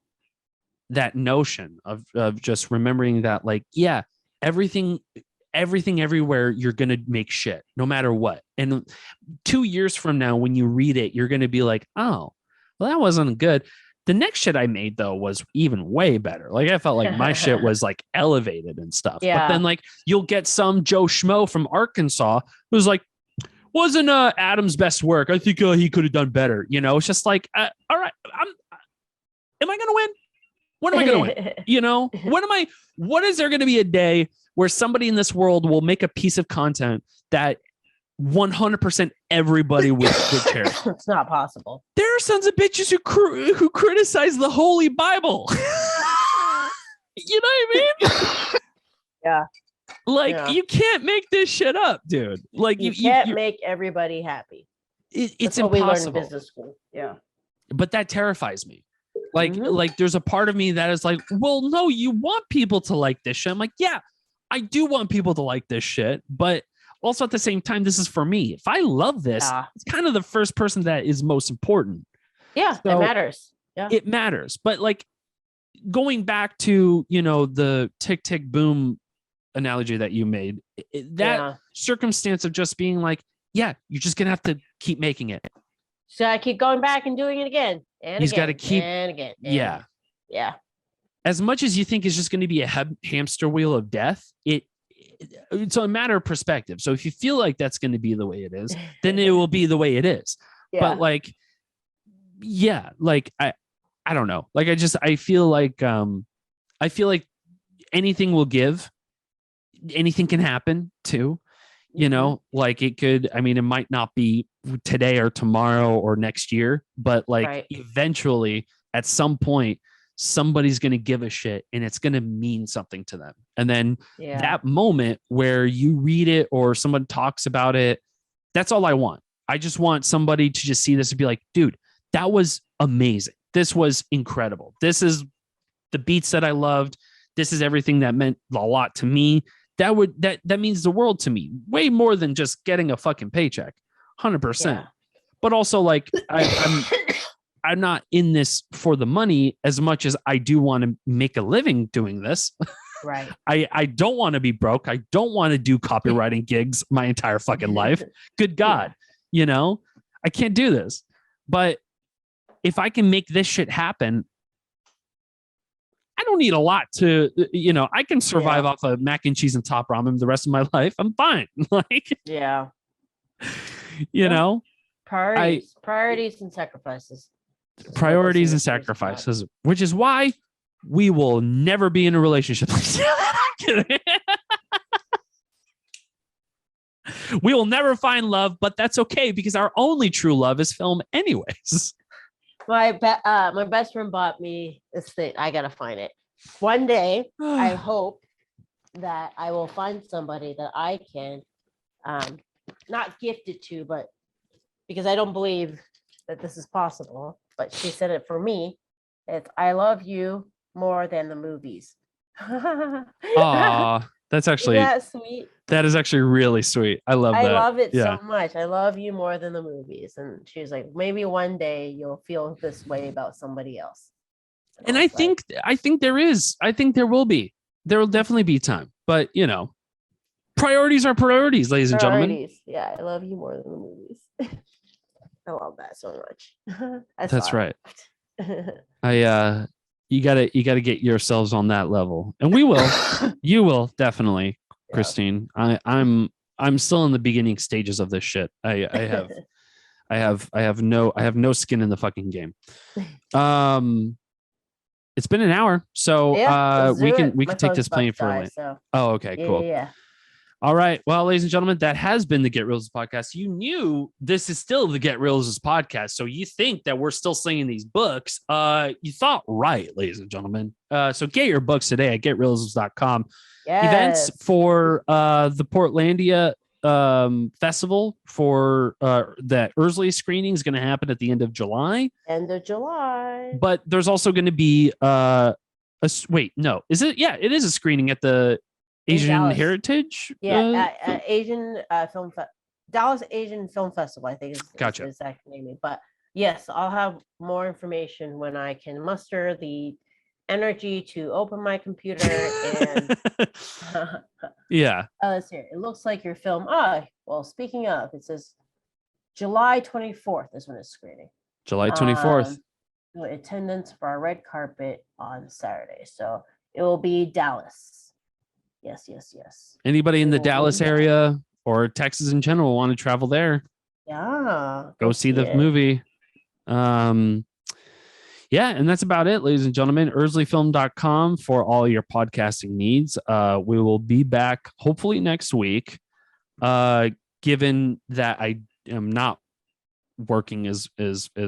notion of just remembering that like, yeah, everything everywhere, you're going to make shit no matter what. And 2 years from now, when you read it, you're going to be like, oh, well, that wasn't good. The next shit I made, though, was even way better. Like, I felt like my shit was like elevated and stuff. Yeah. But then like you'll get some Joe Schmo from Arkansas who's like, wasn't Adam's best work. I think he could have done better. You know, it's just like, all right, am I going to win? When am I going to win? You know, what is there going to be a day where somebody in this world will make a piece of content that 100% everybody would care? It's not possible. There are sons of bitches who criticize the Holy Bible. You know what I mean? Yeah. Like, you can't make this shit up, dude. Like, you can't make everybody happy. It's impossible. We learned in business school. Yeah. But that terrifies me. Like there's a part of me that is like, well, no, you want people to like this shit. I'm like, yeah, I do want people to like this shit, but also at the same time, this is for me. If I love this, it's kind of the first person that is most important. Yeah, so it matters. Yeah, it matters. But like going back to, you know, the tick, tick, boom analogy that you made, that circumstance of just being like, yeah, you're just going to have to keep making it. So I keep going back and doing it again. And he's got to keep. And again. Yeah. Yeah. As much as you think it's just going to be a hamster wheel of death, it's a matter of perspective. So if you feel like that's going to be the way it is, then it will be the way it is. Yeah. But like, yeah, like I don't know. Like I feel like anything will give. Anything can happen too. You know, like it could, I mean, it might not be today or tomorrow or next year, but like eventually at some point, somebody's going to give a shit and it's going to mean something to them. And then that moment where you read it or someone talks about it, that's all I want. I just want somebody to just see this and be like, dude, that was amazing. This was incredible. This is the beats that I loved. This is everything that meant a lot to me. that means the world to me, way more than just getting a fucking paycheck. 100%. But also, like, I'm not in this for the money as much as I do want to make a living doing this. Right. I don't want to be broke. I don't want to do copywriting gigs my entire fucking life. Good God. You know, I can't do this. But if I can make this shit happen, I don't need a lot to, you know, I can survive off of mac and cheese and top ramen the rest of my life. I'm fine. Like, you know, priorities and sacrifices. Priorities and sacrifices, which is why we will never be in a relationship. We will never find love, but that's okay because our only true love is film anyways. My best friend bought me this thing. I gotta find it. One day, I hope that I will find somebody that I can not gift it to, but because I don't believe that this is possible. But she said it for me. It's I love you more than the movies. Aw, that's actually sweet. That is actually really sweet. I love that. I love it so much. I love you more than the movies. And she was like, maybe one day you'll feel this way about somebody else. And I think there is. I think there will be. There will definitely be time. But, you know, priorities are priorities, ladies and gentlemen. Yeah, I love you more than the movies. I love that so much. That's right. You gotta get yourselves on that level, and we will. You will definitely, Christine. I'm still in the beginning stages of this shit. I have no skin in the fucking game. It's been an hour, so we can take this plane for a minute. Oh, okay, cool. Yeah. All right. Well, ladies and gentlemen, that has been the Get Reelisms Podcast. You knew this is still the Get Reelisms Podcast. So you think that we're still slinging these books. You thought right, ladies and gentlemen. So get your books today at getreelisms.com. Yes. Events for the Portlandia festival for that Ursley screening is going to happen at the end of July. End of July. But there's also going to be is it? Yeah, it is a screening at the Asian Heritage? Asian Film Dallas Asian Film Festival, I think is the exact name. But yes, I'll have more information when I can muster the energy to open my computer and let's see. It looks like your film. Well, speaking of, it says July 24th is when it's screening. July 24th. Attendance for our red carpet on Saturday. So it will be Dallas. Yes. Anybody in the Dallas area or Texas in general want to travel there? Yeah. Go see the movie. And that's about it, ladies and gentlemen. UrsleyFilm.com for all your podcasting needs. We will be back hopefully next week. Given that I am not working as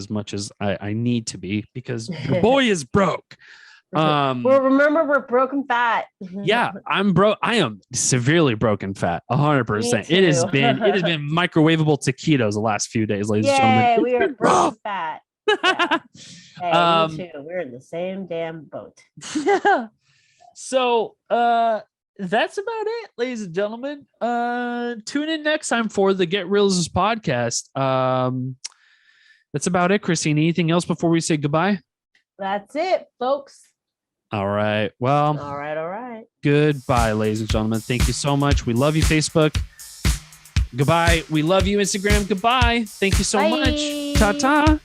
much as I need to be because your boy is broke. Well, remember, we're broken fat. Yeah, I'm broke. I am severely broken fat. 100%. It has been microwavable taquitos the last few days, ladies and gentlemen. Yeah, we are broken fat. Yeah. Hey, me too. We're in the same damn boat. Yeah. So that's about it, ladies and gentlemen. Tune in next time for the Get Reelisms Podcast. That's about it, Christine. Anything else before we say goodbye? That's it, folks. All right. Well, all right. Goodbye, ladies and gentlemen. Thank you so much. We love you, Facebook. Goodbye. We love you, Instagram. Goodbye. Thank you so much. Ta-ta.